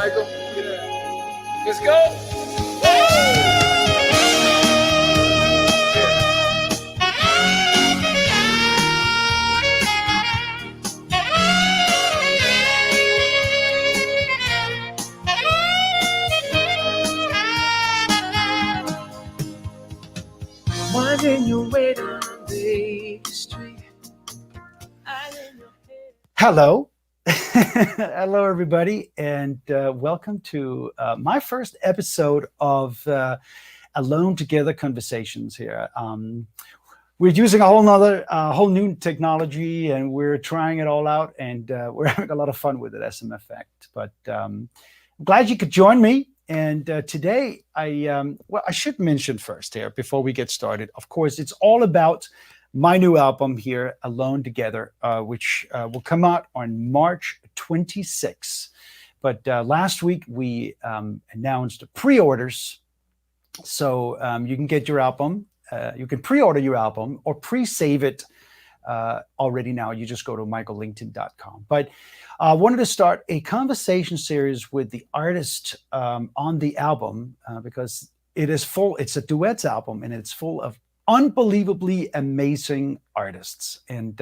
Michael. Yeah. Let's go. Winding your way down the street. Hello. Hello, everybody, and welcome to my first episode of Alone Together Conversations here. We're using a whole new technology, and we're trying it all out, and we're having a lot of fun with it, as a matter of fact. But I'm glad you could join me. And today, I should mention first here, before we get started, of course, it's all about my new album here, Alone Together, which will come out on March 26th. But last week, we announced pre-orders. So you can get your album. You can pre-order your album or pre-save it already now. You just go to michaellington.com. But I wanted to start a conversation series with the artist on the album because it's a duets album, and it's full of unbelievably amazing artists. And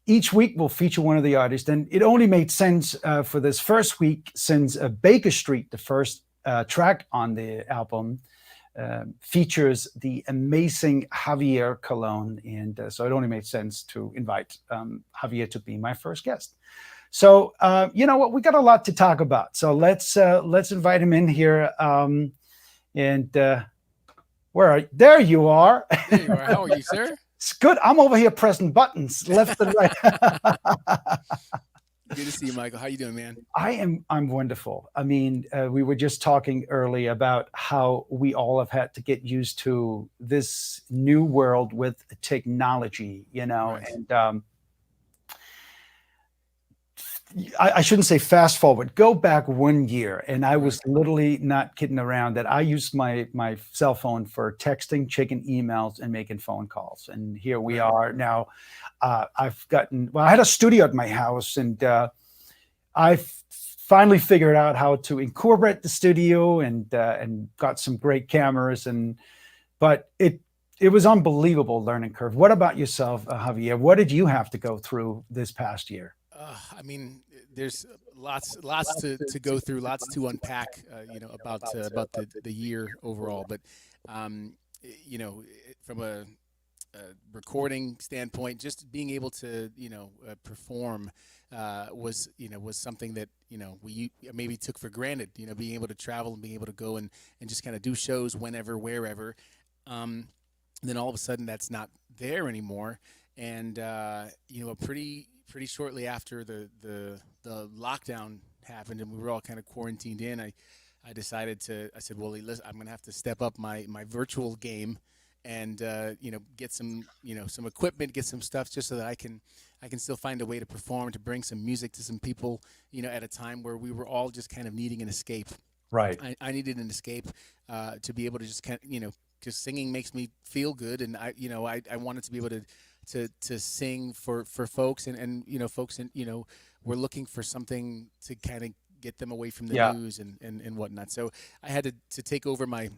each week we'll feature one of the artists. And it only made sense for this first week, since Baker Street, the first track on the album, features the amazing Javier Colon. And so it only made sense to invite Javier to be my first guest. So, you know what, we got a lot to talk about. So let's invite him in here. There you are. There you are. How are you, sir? It's good. I'm over here pressing buttons left and right. Good to see you, Michael. How you doing, man? I'm wonderful. I mean, we were just talking earlier about how we all have had to get used to this new world with technology, you know, right. And I shouldn't say fast forward, go back 1 year. And I was literally not kidding around that I used my cell phone for texting, checking emails, and making phone calls. And here we are now. I had a studio at my house, and I finally figured out how to incorporate the studio and got some great cameras. But it was unbelievable learning curve. What about yourself, Javier? What did you have to go through this past year? I mean, there's lots to go through, lots to unpack, about the year overall. But, from a recording standpoint, just being able to, perform was something that, we maybe took for granted, being able to travel and being able to go and just kind of do shows whenever, wherever. And then all of a sudden that's not there anymore. And, pretty shortly after the lockdown happened and we were all kind of quarantined in, I said, well, listen, I'm going to have to step up my virtual game and, get some equipment, get some stuff just so that I can still find a way to perform, to bring some music to some people, at a time where we were all just kind of needing an escape. Right. I needed an escape to be able to just kind of, because singing makes me feel good. And I wanted to be able to sing for folks and folks, and, we're looking for something to kind of get them away from the news and whatnot. So I had to take over my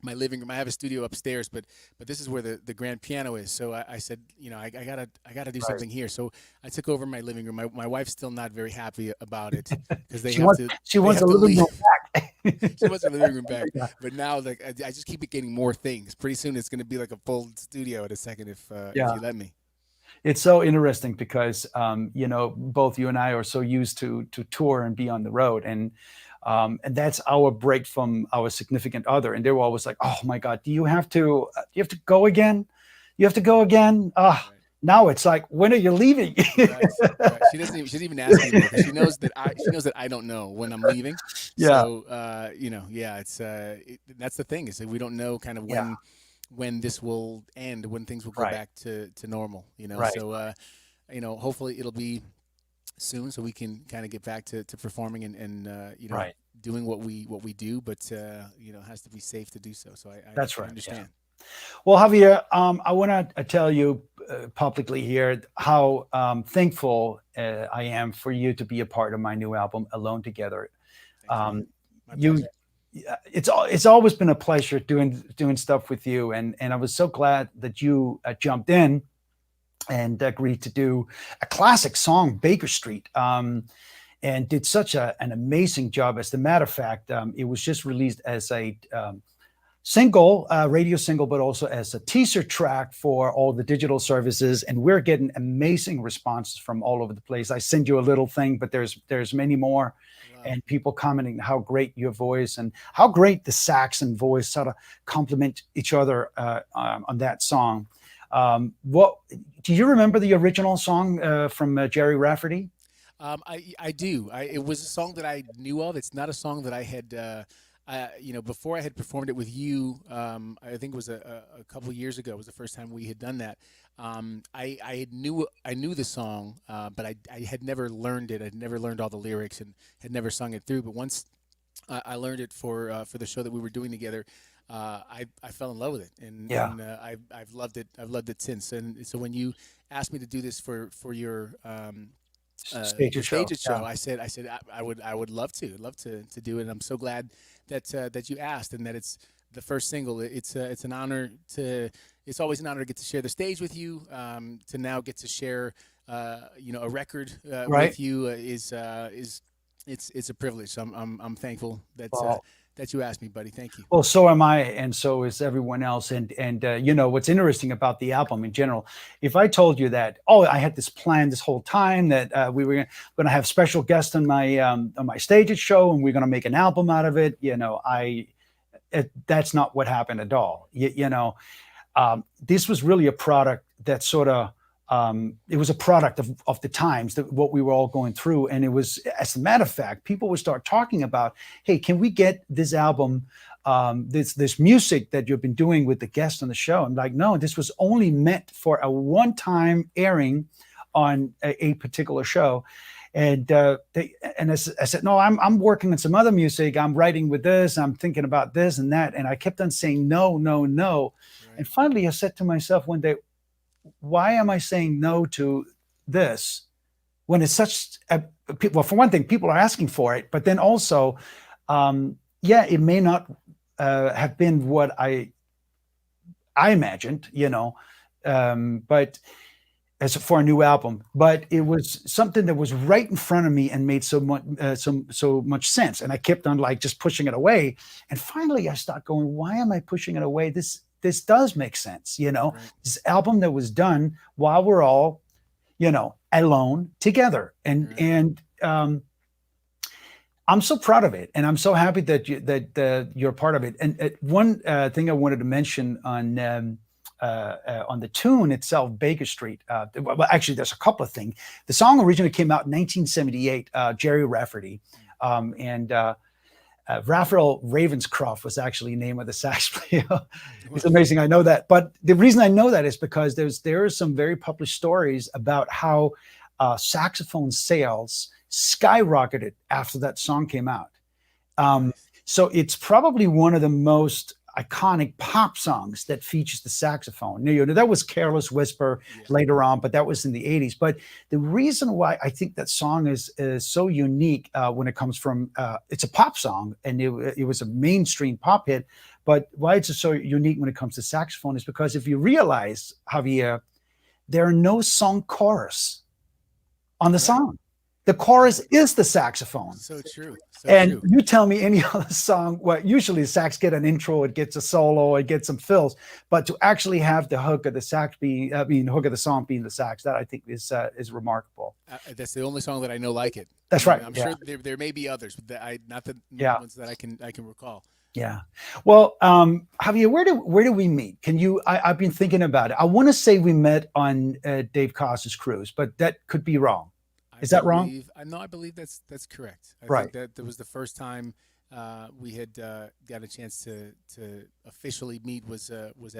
living room. I have a studio upstairs, but this is where the grand piano is. So I said, I gotta do something here. So I took over my living room. My wife's still not very happy about it because she wants a living room back. She wants a living room back. But now, like, I just keep getting more things. Pretty soon it's going to be like a full studio in a second if you let me. It's so interesting because, both you and I are so used to tour and be on the road. And that's our break from our significant other. And they were always like, oh, my God, do you have to go again? You have to go again? Right. Now it's like, when are you leaving? Right. She doesn't even ask me because she knows that I don't know when I'm leaving. Yeah. So, that's the thing, is that we don't know kind of when this will end, when things will go back to normal, Right. So, hopefully it'll be soon so we can kind of get back to performing and right. doing what we do, but it has to be safe to do so. So That's right. understand. Yeah. Well, Javier, I want to tell you publicly here how thankful I am for you to be a part of my new album, Alone Together. Thanks, man. My You, pleasure. it's always been a pleasure doing stuff with you, and I was so glad that you jumped in and agreed to do a classic song, Baker Street. And did such an amazing job. As a matter of fact, it was just released as a single, radio single, but also as a teaser track for all the digital services. And we're getting amazing responses from all over the place. I send you a little thing, but there's many more, Wow. and people commenting how great your voice and how great the sax and voice sort of complement each other on that song. What do you remember the original song from Jerry Rafferty? I do. It was a song that I knew of. It's not a song that I had, before I had performed it with you. I think it was a couple of years ago. It was the first time we had done that. I knew the song, but I had never learned it. I'd never learned all the lyrics and had never sung it through. But once I learned it for the show that we were doing together, I fell in love with it, and Yeah, I've loved it. I've loved it since. And so when you asked me to do this for your stage the show. stages Yeah. show, I said I would love to do it. And I'm so glad that you asked, and that it's the first single. It's an honor to. It's always an honor to get to share the stage with you. To now get to share, a record Right. with you is it's a privilege. So I'm thankful Well, that you asked me, buddy. Thank you. Well, so am I, and so is everyone else. And what's interesting about the album in general. If I told you that, oh, I had this plan this whole time that we were going to have special guests on my stage show, and we're going to make an album out of it, that's not what happened at all. This was really a product that sort of it was a product of the times that what we were all going through. And it was, as a matter of fact, people would start talking about, hey, can we get this album, this music that you've been doing with the guests on the show? I'm like, no, this was only meant for a one-time airing on a particular show. And I said, no, I'm working on some other music. I'm writing with this. I'm thinking about this and that. And I kept on saying no, no, no. And Right. finally, I said to myself one day, why am I saying no to this when it's such a, well, for one thing, people are asking for it, but then also, yeah, it may not have been what I imagined, but as for a new album, but it was something that was right in front of me and made so much sense. And I kept on like just pushing it away. And finally I start going, why am I pushing it away? This does make sense, Right. this album that was done while we're all, alone together. Right. And I'm so proud of it, and I'm so happy that you're part of it. And one thing I wanted to mention on the tune itself, Baker Street. Well, actually, there's a couple of things. The song originally came out in 1978. Jerry Rafferty, and Raphael Ravenscroft was actually the name of the sax player. It's amazing. I know that, but the reason I know that is because there are some very published stories about how saxophone sales skyrocketed after that song came out. Um, Nice. so it's probably one of the most iconic pop songs that features the saxophone. That was Careless Whisper Yeah. later on, but that was in the 80s. But the reason why I think that song is so unique when it comes from, it's a pop song, and it was a mainstream pop hit, but why it's so unique when it comes to saxophone is because if you realize, Javier, there are no song chorus on the Right. song. The chorus is the saxophone. So true. So And true. you tell me any other song, well, usually the sax get an intro, it gets a solo, it gets some fills, but to actually have the hook of the sax hook of the song being the sax, that I think is remarkable. That's the only song that I know like it. That's right. I'm Yeah. sure there may be others, but not the Yeah. ones that I can recall. Yeah. Well, Javier, where do we meet? I've been thinking about it. I want to say we met on Dave Costa's cruise, but that could be wrong. Is that wrong? I believe that's correct. I think Right. that was the first time we had got a chance to officially meet was at was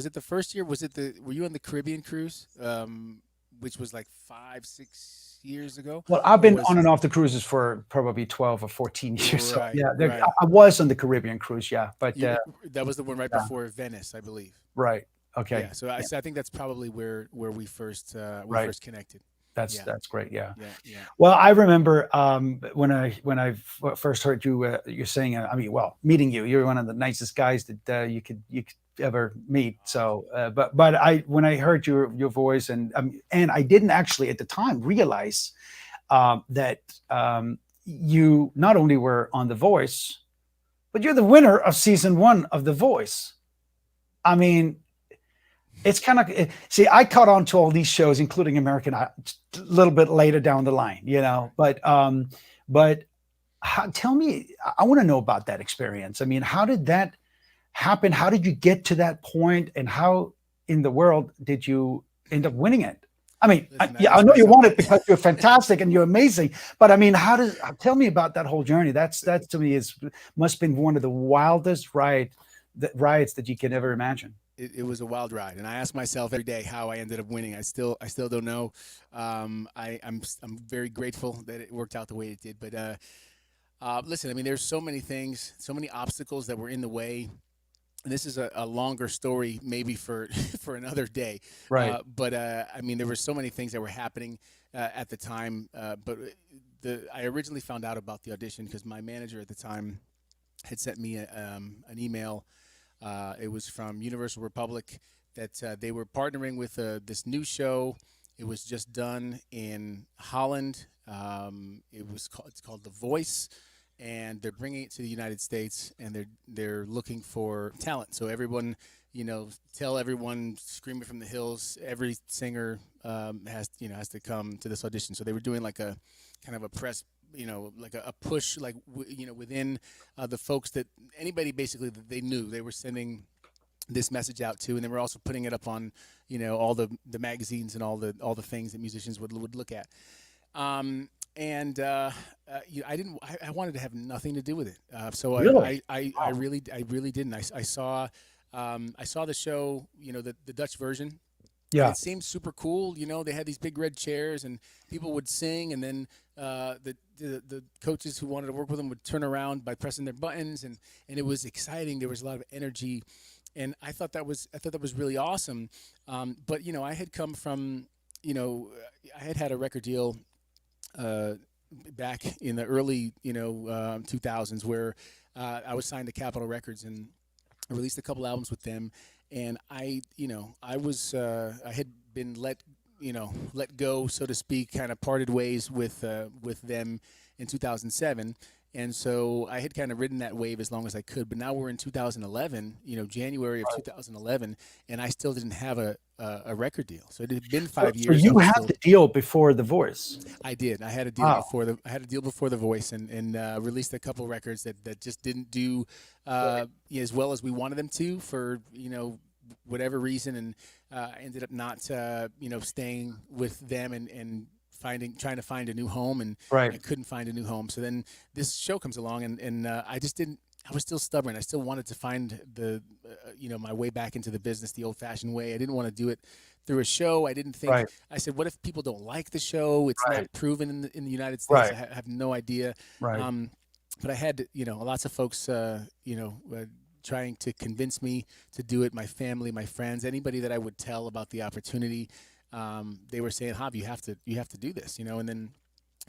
it the first year? Were you on the Caribbean cruise, which was like 5-6 years ago, Well, I've or been was on and off the cruises for probably 12 or 14 years. So right, yeah, right. I was on the Caribbean cruise. Yeah. But That was the one right yeah, before Venice, I believe. right. Okay. Yeah, so I think that's probably where we first Right. connected. Yeah. That's great. Yeah. Yeah. Yeah. Well, I remember when I first heard you you saying, I mean, well, meeting you, you're one of the nicest guys that you could ever meet. Awesome. So, but I when I heard your voice, and I didn't actually at the time realize that you not only were on The Voice, but you're the winner of season one of The Voice. I mean, it's kind of see, I caught on to all these shows, including American Idol, a little bit later down the line, you know. Right. But tell me, I want to know about that experience. I mean, how did that happen? How did you get to that point, and how in the world did you end up winning it? I mean, Listen, I yeah, I ask know you myself won it that. because you're fantastic and you're amazing. But I mean, how does tell me about that whole journey? That to me is must have been one of the wildest riots that you can ever imagine. It was a wild ride, and I ask myself every day how I ended up winning. I still don't know. I'm very grateful that it worked out the way it did. But listen, I mean, there's so many things, so many obstacles that were in the way. And this is a longer story, maybe for for another day. Right. But I mean, there were so many things that were happening at the time. But I originally found out about the audition because my manager at the time had sent me an email. It was from Universal Republic that they were partnering with this new show. It was just done in Holland. It's called The Voice, and they're bringing it to the United States, and they're looking for talent. So everyone, tell everyone, scream it from the hills. Every singer has to come to this audition. So they were doing like a kind of a press, like a push, like within the folks that anybody basically that they knew, they were sending this message out to, and they were also putting it up on all the magazines and all the things that musicians would look at. And I wanted to have nothing to do with it. So Really? Wow. I really didn't. I saw the show, the Dutch version, and Yeah. it seemed super cool. They had these big red chairs, and people would sing, and then the coaches who wanted to work with them would turn around by pressing their buttons, and it was exciting. There was a lot of energy, and I thought that was really awesome. But I had come from, I had a record deal uh, back in the early 2000s where I was signed to Capitol Records, and I released a couple albums with them, and I had been let go, so to speak, kind of parted ways with them in 2007. And so I had kind of ridden that wave as long as I could. But now we're in 2011, January of 2011, and I still didn't have a record deal. So it had been So, 5 years. I you was had still. the deal before The Voice. I did. Wow. I had a deal before The Voice, and released a couple records that just didn't do as well as we wanted them to for whatever reason, and I ended up not staying with them and trying to find a new home, and I Right. couldn't find a new home. So then this show comes along, and I just didn't. I was still stubborn. I still wanted to find my way back into the business the old-fashioned way. I didn't want to do it through a show. I didn't think. Right. I said, what if people don't like the show? It's not Right. proven in the United States. Right. I have no idea. Right. Um, but I had, lots of folks, trying to convince me to do it. My family, my friends, anybody that I would tell about the opportunity, they were saying, "Jav, you have to do this," And then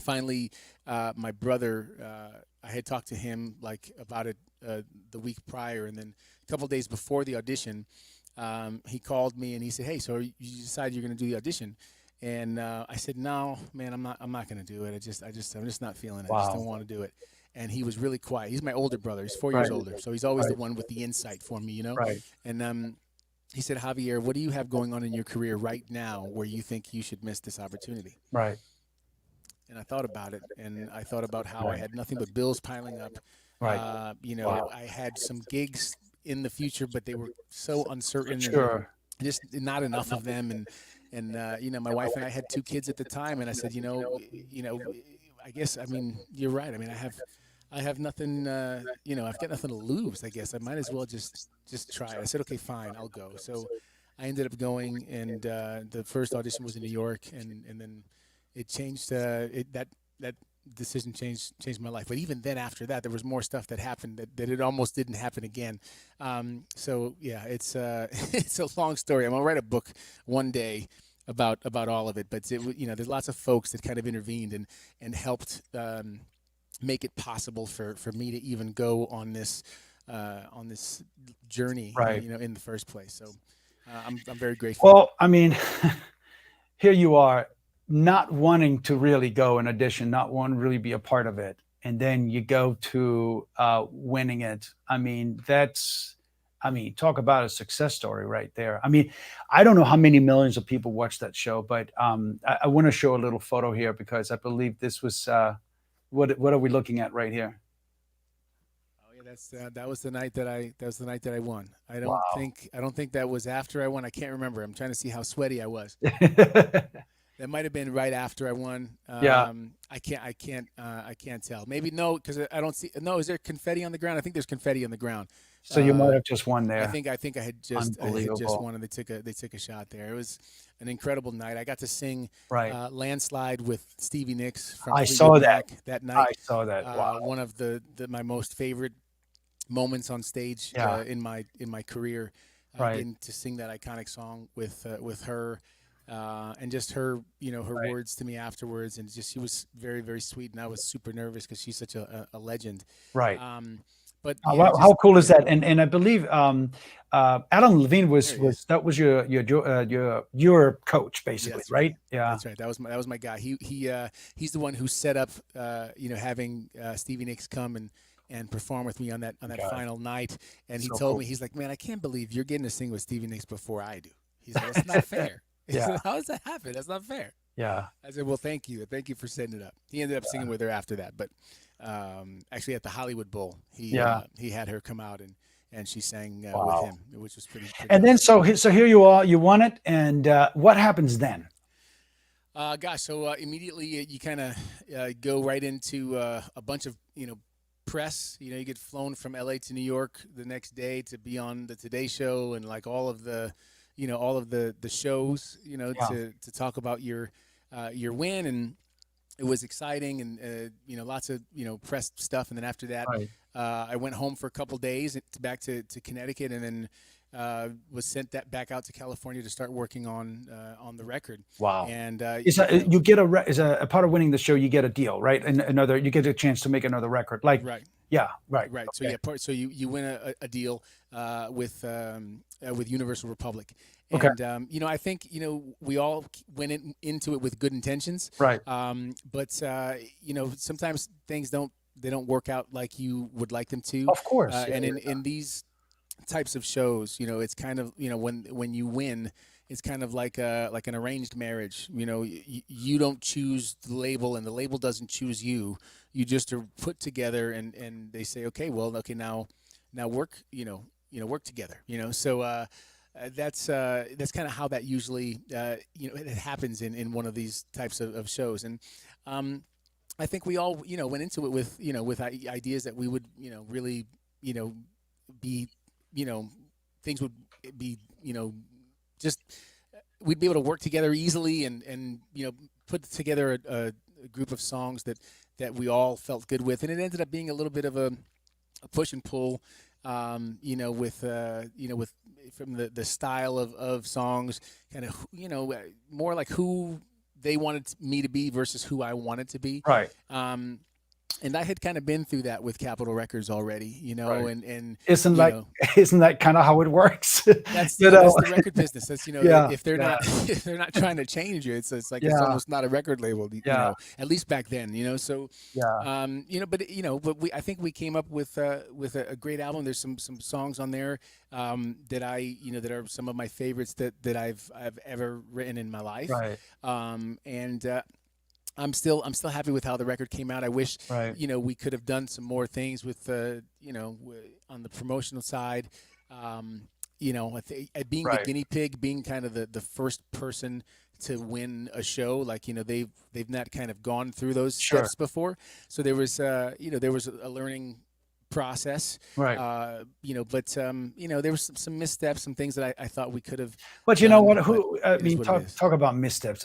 finally, my brother, I had talked to him like about it the week prior, and then a couple days before the audition, he called me and he said, "Hey, so you decided you're going to do the audition?" And I said, "No, man, I'm not going to do it. I'm just not feeling it. I just don't Wow. want to do it." And he was really quiet. He's my older brother. He's 4 years Right. older, so he's always the Right. one with the insight for me. Right. And he said, "Javier, what do you have going on in your career right now where you think you should miss this opportunity?" Right. And I thought about it, and I thought about how I Right. had nothing but bills piling up. Right. Wow. I had some gigs in the future, but they were so uncertain, and Sure. just not enough of them. And my wife and I had two kids at the time, and I said, I guess, I mean, you're right. I mean, I have nothing. I've got nothing to lose. I guess I might as well just try it. I said, okay, fine, I'll go. So I ended up going, and the first audition was in New York, and then it changed. That decision changed my life. But even then, after that, there was more stuff that happened that it almost didn't happen again. So yeah, it's it's a long story. I'm gonna write a book one day about all of it. But there's lots of folks that kind of intervened and helped make it possible for me to even go on this journey, Right. in the first place. So I'm very grateful. Well, I mean, here you are, not wanting to really go in audition, not wanting to really be a part of it, and then you go to winning it. I mean, talk about a success story right there. I mean, I don't know how many millions of people watch that show, but I want to show a little photo here because I believe this was what are we looking at right here? Oh yeah, that was the night that I won. Wow. I don't think that was after I won. I can't remember. I'm trying to see how sweaty I was. That might have been right after I won. Yeah. I can't tell. Maybe no, because I don't see. No, is there confetti on the ground? I think there's confetti on the ground. So you might Uh, have just won there. I think I had just Unbelievable. won, and they took a shot there. It was an incredible night. I got to sing Right. "Landslide" with Stevie Nicks from I Fleetwood saw that. Mac that night. I saw that. Wow. One of my most favorite moments on stage Yeah. in my career, Right. getting to sing that iconic song with her, and just her her Right. words to me afterwards, and just she was very very sweet, and I was super nervous because she's such a legend. Right. But How just cool is that? And I believe Adam Levine there he was is. that was your coach basically, That's right. right? Yeah. That's right. That was my guy. He's the one who set up having Stevie Nicks come and perform with me on that God, final night. And he so told cool. me, he's like, man, I can't believe you're getting to sing with Stevie Nicks before I do. He said, that's not fair. He Yeah. said, how does that happen? That's not fair. Yeah. I said, well, thank you for setting it up. He ended up singing with her after that, but actually at the Hollywood Bowl, Yeah. he had her come out and she sang with Wow. him, which was pretty And then awesome. so here you are, you won it, and what happens then? Gosh, so immediately you kind of go right into a bunch of press. You get flown from LA to New York the next day to be on the Today Show and like all of the shows. Yeah. To talk about your win, and it was exciting, and lots of press stuff. And then after that, Right. I went home for a couple days back to Connecticut, and then was sent that back out to California to start working on the record. Wow. And Is you get is a part of winning the show, you get a deal, right? And another, you get a chance to make another record. Like, right, yeah, right. right. So Okay. yeah, so you win a deal with Universal Republic, Okay. and I think we all went into it with good intentions, Right. but sometimes things don't work out like you would like them to, Of course. Yeah, and yeah. in these types of shows, it's kind of when you win, it's kind of like an arranged marriage. You don't choose the label, and the label doesn't choose you. You just are put together, and they say, okay, well, okay, now work, work together. So that's kind of how that usually it happens in one of these types of shows, and I think we all went into it with ideas that we would really be things would be just we'd be able to work together easily, and put together a group of songs that we all felt good with, and it ended up being a little bit of a push and pull, with from the style of songs, kind of more like who they wanted me to be versus who I wanted to be. Right. And I had kind of been through that with Capitol Records already, Right. and Isn't you like know isn't that kind of how it works? that's You know. that's the record business. That's Yeah. if they're Yeah. not if they're not trying to change you, it's like it's Yeah. almost not a record label, Yeah. at least back then, So Yeah. but we I think we came up with a great album. There's some songs on there that that are some of my favorites that I've ever written in my life, Right. and I'm still happy with how the record came out. I wish Right. we could have done some more things with on the promotional side. Being the Right. guinea pig, being kind of the first person to win a show, like they've not kind of gone through those Sure. steps before. So there was there was a learning process, Right. but there was some missteps, some things that I thought we could have But you know what? done, but I it is mean, what it talk is. talk about missteps.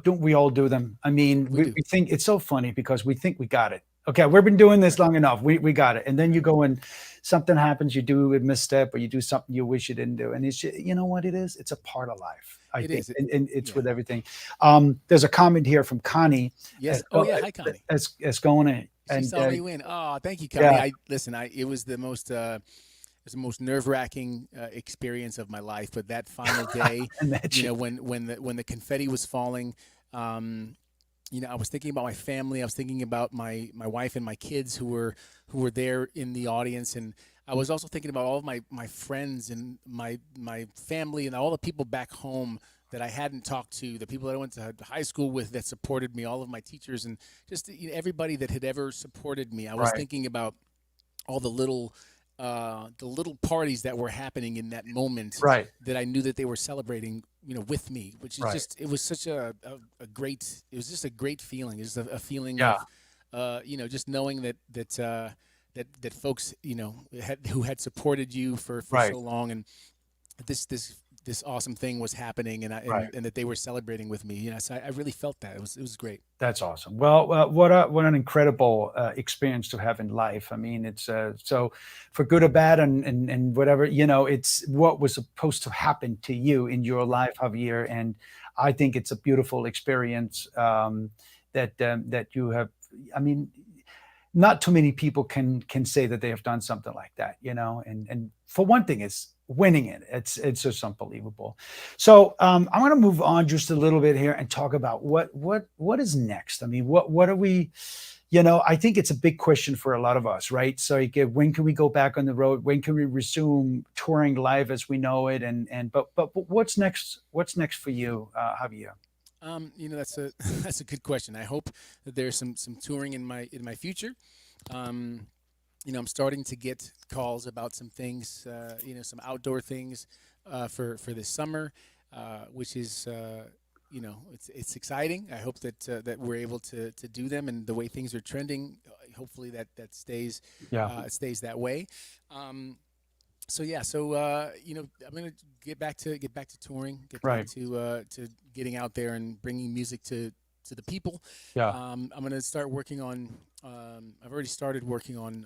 Don't we all do them? I mean, We do. we think it's so funny because we think we got it. Okay, we've been doing this Right. long enough. We got it, and then you Right. go and something happens, you do a misstep, or you do something you wish you didn't do, and you know what it is? It's a part of life, I It think, is. and it's Yeah. with everything. There's a comment here from Connie Yes. Oh yeah. Hi, Connie. as going in, She and saw me win. Oh, thank you, Connie. yeah, I listen. I it was the most nerve wracking experience of my life. But that final day, imagine. when the confetti was falling, um, I was thinking about my family. I was thinking about my wife and my kids who were there in the audience, and I was also thinking about all of my friends and my family and all the people back home that I hadn't talked to, the people that I went to high school with that supported me, all of my teachers, and just everybody that had ever supported me. I was Right, thinking about all the little parties that were happening in that moment right, that I knew that they were celebrating, with me, which is right. just it was such a great it was just a great feeling. It's a feeling Yeah, of just knowing that folks who had supported you for right, so long, and this awesome thing was happening, and right. and that they were celebrating with me. So I really felt that it was great. That's awesome. Well, what an incredible experience to have in life. I mean, it's so for good or bad, and whatever, it's what was supposed to happen to you in your life, Javier. And I think it's a beautiful experience that you have. I mean, not too many people can say that they have done something like that, and for one thing, it's winning it. It's just unbelievable. So I want to move on just a little bit here and talk about what is next. I mean, what are we? I think it's a big question for a lot of us, right? So you get, when can we go back on the road? When can we resume touring live as we know it? But what's next? What's next for you, Javier? That's a that's a good question. I hope that there's some touring in my future. Um, I'm starting to get calls about some things, some outdoor things for this summer, which is it's exciting. I hope that we're able to do them, and the way things are trending, hopefully that Yeah, stays that way. Um, so yeah, I'm gonna get back to touring, get back right. to getting out there and bringing music to the people. Yeah, I'm gonna start working on. I've already started working on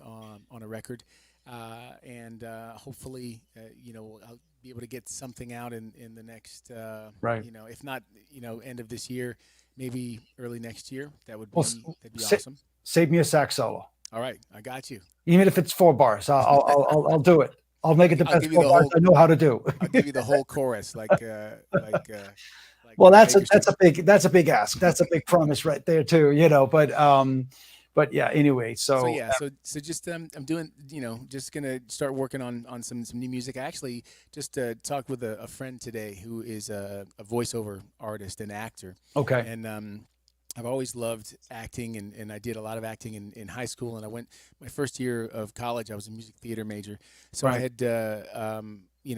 a record, and hopefully, I'll be able to get something out in the next, right. if not, end of this year, maybe early next year. Well, That'd be awesome. save me a sax solo. All right, I got you. Even if it's 4 bars, I'll do it. I'll make it the I'll best give you four the bars whole. I know how to do. I'll give you the whole chorus, like Well, that's a Baker Street. that's a big ask. That's a big promise right there too. But yeah. Anyway, So so yeah, so just I'm doing, just gonna start working on some new music. I actually just talked with a friend today who is a voiceover artist and actor, okay, and I've always loved acting, and I did a lot of acting in high school, and I went my first year of college. I was a music theater major, so I right, had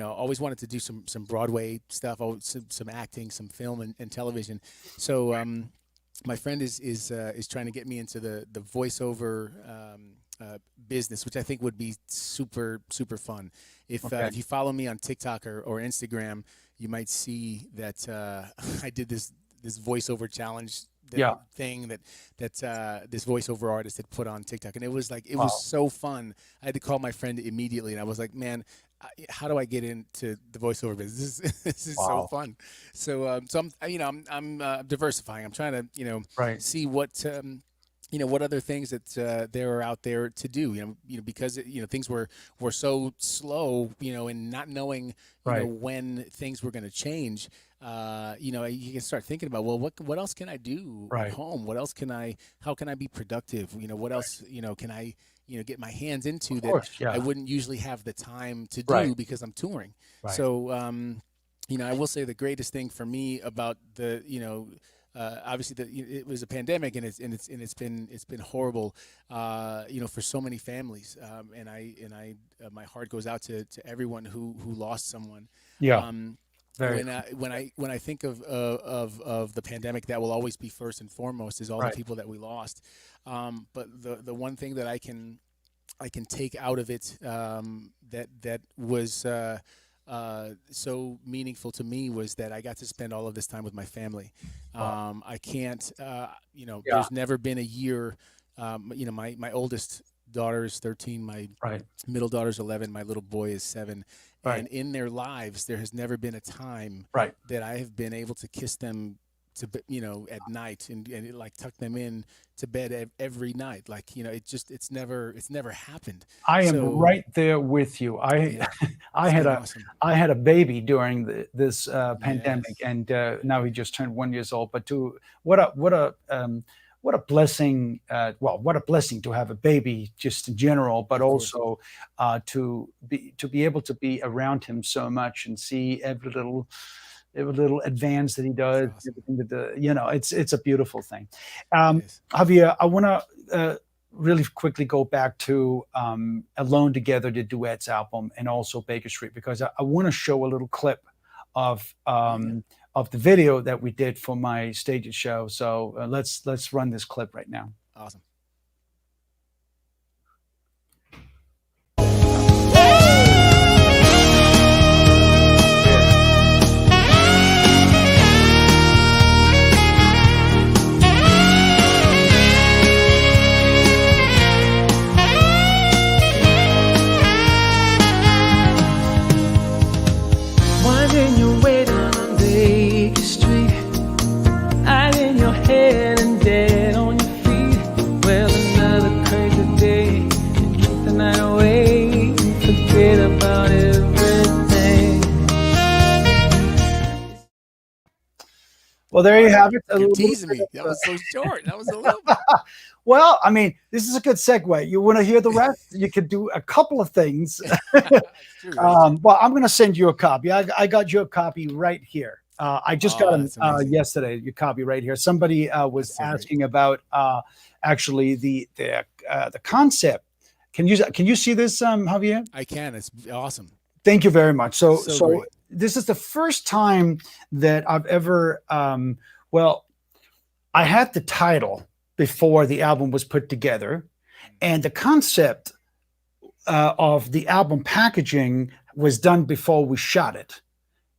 always wanted to do some Broadway stuff, some acting, some film and television. So my friend is trying to get me into the voiceover business, which I think would be super super fun. okay, If you follow me on TikTok or Instagram, you might see that I did this voiceover challenge yeah, thing that this voiceover artist had put on TikTok, and it was wow, so fun. I had to call my friend immediately, and I was like, man. How do I get into the voiceover business? This is so wow, fun. So I'm diversifying. I'm trying to right, see what other things that there are out there to do. Because things were so slow. And not knowing right, when things were going to change. You can start thinking about, well, what else can I do at right, home? How can I be productive? What right. else can I get my hands into Of that course, I yeah, wouldn't usually have the time to right, do because I'm touring. right, So, I will say the greatest thing for me about obviously it was a pandemic, and it's been horrible, for so many families. My heart goes out to everyone who lost someone. yeah, Um, very, when I think of the pandemic, that will always be first and foremost is all the right, people that we lost. But the one thing that I can take out of it, that was so meaningful to me, was that I got to spend all of this time with my family. wow, I can't, yeah, there's never been a year. My oldest daughter is 13. My Right. middle daughter's 11. My little boy is 7. Right. And in their lives, there has never been a time Right. that I have been able to kiss them at night and like tuck them in to bed every night. Like, it's never happened. I am So right there with you. I yeah, I it's had been a awesome. I had a baby during this pandemic, Yes. and now he just turned 1 year old. But to what a blessing! Well, what a blessing to have a baby, just in general, but Of course. also to be able to be around him so much and see every little advance that he It's does, awesome. everything that it's a beautiful thing. It Um, is. Javier, I want to really quickly go back to Alone Together, the duets album, and also Baker Street, because I want to show a little clip of Yeah. the video that we did for my stage show. So let's run this clip right now. Awesome. Winding your way down Baker Street, eyes in your head and dead on your feet. Well, another crazy day, you drift the night away, forget about everything. Well, there you have it. A You're little teasing bit me. of, That was so short. That was a little bit. well, I mean, this is a good segue. You want to hear the rest? You could do a couple of things. That's true. That's true. Well, I'm going to send you a copy. I got your copy right here. I just got Oh, them that's amazing. yesterday. Your copy right here. Somebody was That's so great. asking about actually the concept. Can you see this, Javier? I can. It's awesome. Thank you very much. So So great. this is the first time that I've ever well, I had the title before the album was put together, and the concept of the album packaging was done before we shot it.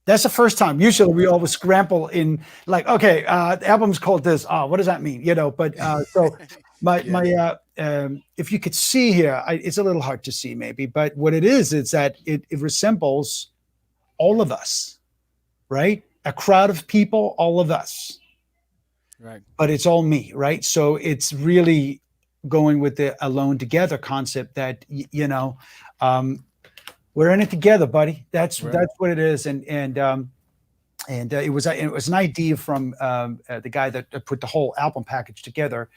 That's the first time. Usually we always scramble in like, okay, the album's called this. Oh, what does that mean? But so my Yeah. my if you could see here, it's a little hard to see maybe, but what it is that it resembles all of us, right? A crowd of people, all of us, Right. but it's all me, right? So it's really going with the Alone Together concept that we're in it together, buddy. That's Right. that's what it is, and it was an idea from the guy that put the whole album package together,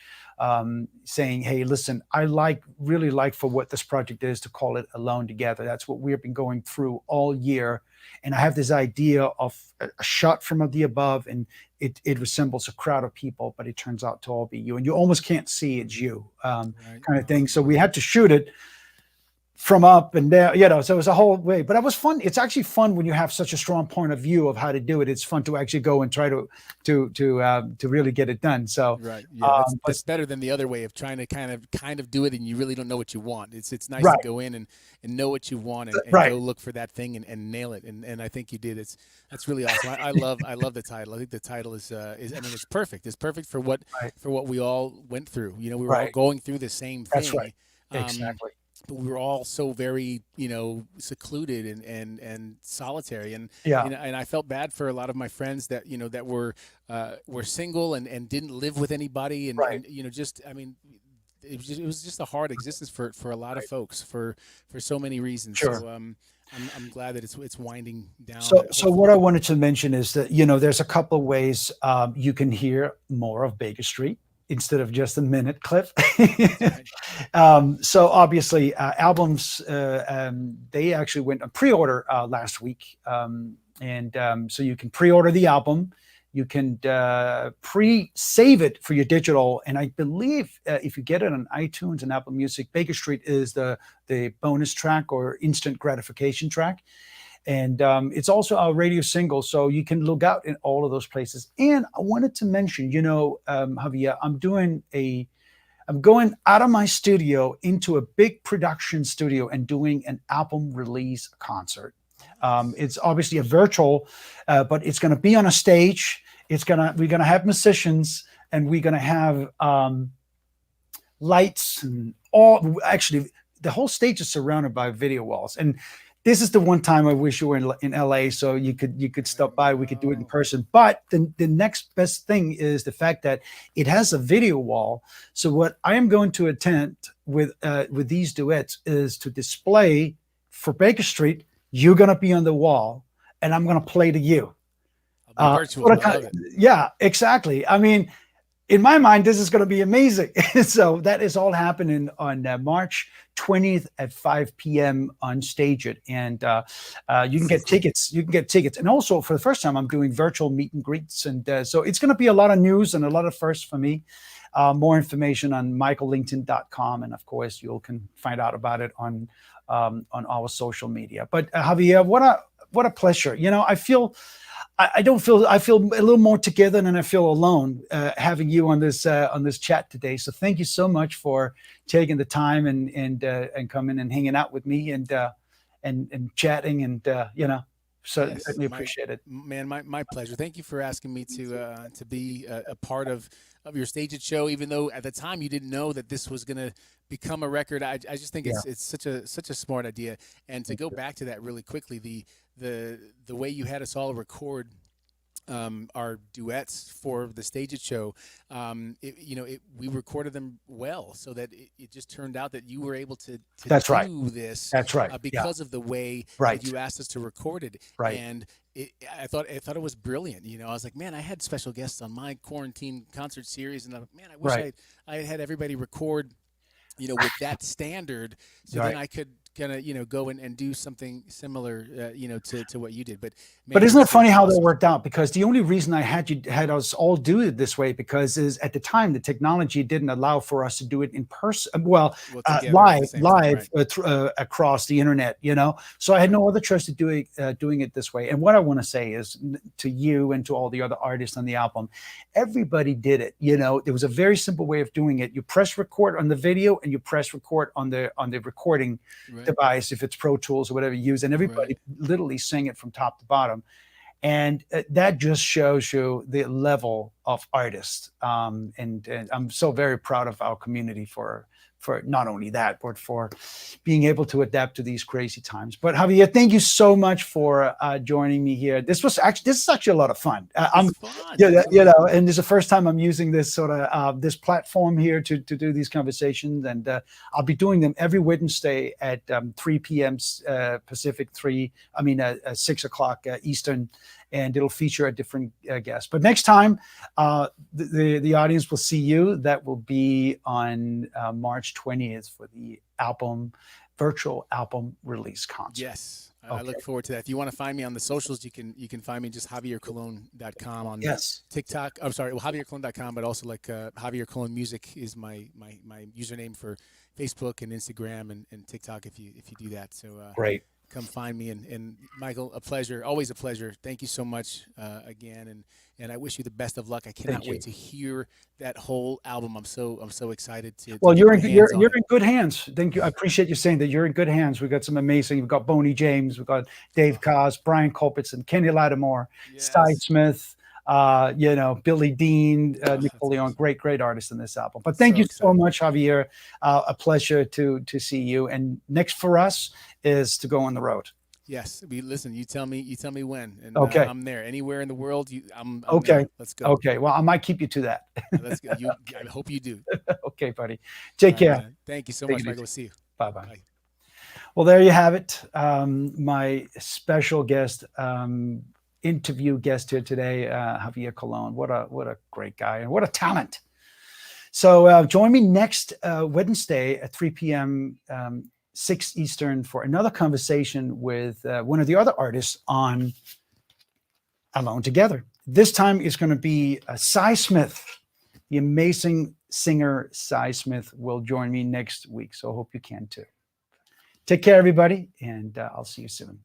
saying, "Hey, listen, I really like for what this project is to call it Alone Together. That's what we've been going through all year, and I have this idea of a shot from the above, and it resembles a crowd of people, but it turns out to all be you, and you almost can't see it's you, Right. kind of thing. So we had to shoot it from up and down, so it was a whole way, but it was fun. It's actually fun when you have such a strong point of view of how to do it. It's fun to actually go and try to really get it done. So, Right. Yeah. That's but that's better than the other way of trying to kind of do it and you really don't know what you want. It's nice to right, go in and know what you want and right, go look for that thing and nail it. And I think you did. That's really awesome. I love the title. I think the title is I mean it's perfect. It's perfect for what right, we all went through. We were all right. going through the same That's thing. right. Um, Exactly. but we were all so very secluded and solitary Yeah. and I felt bad for a lot of my friends that that were single and didn't live with anybody Right. and just I mean it was just a hard existence for a lot of Right. folks for so many reasons. Sure. So I'm glad that it's winding down. So what I Hopefully. wanted to mention is that there's a couple of ways you can hear more of Baker Street instead of just a minute clip. That's right. So obviously, albums they actually went on pre-order last week, and so you can pre-order the album. You can pre-save it for your digital, and I believe if you get it on iTunes and Apple Music, Baker Street is the bonus track or instant gratification track. And it's also our radio single, so you can look out in all of those places. And I wanted to mention, Javier, I'm going out of my studio into a big production studio and doing an album release concert. It's obviously a virtual, but it's going to be on a stage. We're going to have musicians, and we're going to have lights and all. Actually, the whole stage is surrounded by video walls. And this is the one time I wish you were in LA, so you could stop by. We could do it in person. But the next best thing is the fact that it has a video wall. So what I am going to attempt with these duets is to display for Baker Street. You're going to be on the wall, and I'm going to play to you. Virtual. Yeah, exactly. I mean, in my mind, this is going to be amazing. So that is all happening on March 20th at 5 p.m. on Stage It. And you can get tickets. You can get tickets. And also, for the first time, I'm doing virtual meet and greets. And so it's going to be a lot of news and a lot of firsts for me. More information on michaellington.com. And of course, you can find out about it on our social media. But Javier, what a pleasure. You know, I feel a little more together than I feel alone having you on this chat today. So thank you so much for taking the time and coming and hanging out with me and chatting and so yes, certainly appreciate it. Man, my pleasure. Thank you for asking me to be a part of your Stage It show, even though at the time you didn't know that this was going to become a record. I just think it's such a smart idea. And to go back to that really quickly, the way you had us all record our duets for the Stage It show, we recorded them well, so that it just turned out that you were able to That's do right. this. That's right. Because of the way Right. that you asked us to record it. Right. And I thought it was brilliant. You know, I was like, man, I had special guests on my quarantine concert series, and I man, I wish Right. I had everybody record, with that standard, so Right. then I could kind of go and do something similar, to what you did. But isn't it funny how that awesome. worked out? Because the only reason I had us all do it this way because is at the time the technology didn't allow for us to do it in person. Well, Together at the live same time, right. Across the internet. So I had no other choice to doing it this way. And what I want to say is to you and to all the other artists on the album, everybody did it. There was a very simple way of doing it. You press record on the video and you press record on the recording device, if it's Pro Tools or whatever you use, and everybody literally sang it from top to bottom. And that just shows you the level of artists. And I'm so very proud of our community for not only that, but for being able to adapt to these crazy times. But Javier, thank you so much for joining me here. This is actually a lot of fun. And this is the first time I'm using this sort of this platform here to do these conversations. And I'll be doing them every Wednesday at 3 p.m. Pacific, 6 o'clock Eastern. And it'll feature a different guest. But next time, the audience will see you. That will be on March 20th for the virtual album release concert. Yes, I look forward to that. If you want to find me on the socials, you can find me just javiercolon.com on TikTok. I'm sorry, javiercolon.com, but also Javier Colon Music is my username for Facebook and Instagram and TikTok. If you do that, so great. Come find me. And Michael, a pleasure, always a pleasure. Thank you so much again, and I wish you the best of luck. I cannot wait to hear that whole album. I'm so excited to. Well, you're in good hands. Thank you. I appreciate you saying that. You're in good hands. We've got some amazing. We've got Boney James. We've got Dave Koz, Brian Culbertson, Kenny Lattimore, Sty Smith. Billy Dean, Napoleon, great artists in this album. But thank you so much, Javier. A pleasure to see you. And next for us is to go on the road. Yes. Listen, you tell me when. And okay. I'm there. Anywhere in the world, I'm okay. There. Let's go. Okay. Well, I might keep you to that. Let's go. I hope you do. Okay, buddy. Take care. Thank you so much, Michael. We'll see you. Bye-bye. Bye. Well, there you have it. My special guest, interview guest here today, Javier Colon. What a great guy and what a talent. So join me next Wednesday at 3 p.m. 6 Eastern for another conversation with one of the other artists on Alone Together. This time it's going to be Cy Smith. The amazing singer Cy Smith will join me next week. So I hope you can too. Take care, everybody, and I'll see you soon.